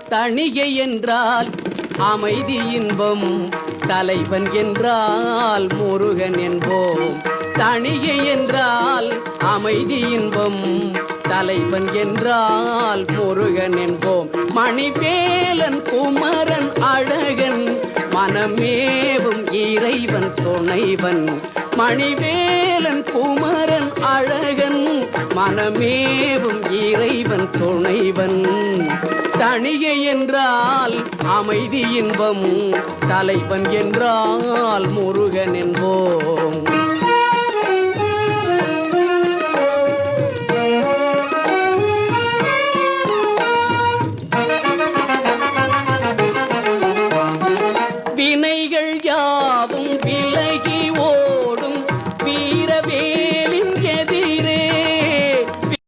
தணிகை என்றால் அமைதி இன்பம், தலைவன் என்றால் முருகன் என்போம். தணிகை என்றால் அமைதி இன்பம், தலைவன் என்றால் முருகன் என்போம். மணிவேலன் குமரன் அழகன், மனமேவும் இறைவன் துணைவன். மணிவேலன் குமரன் அழகன், மனமேவும் இறைவன் துணைவன். தணிகை என்றால் அமைதி இன்பம், தலைவன் என்றால் முருகன் என்போம்.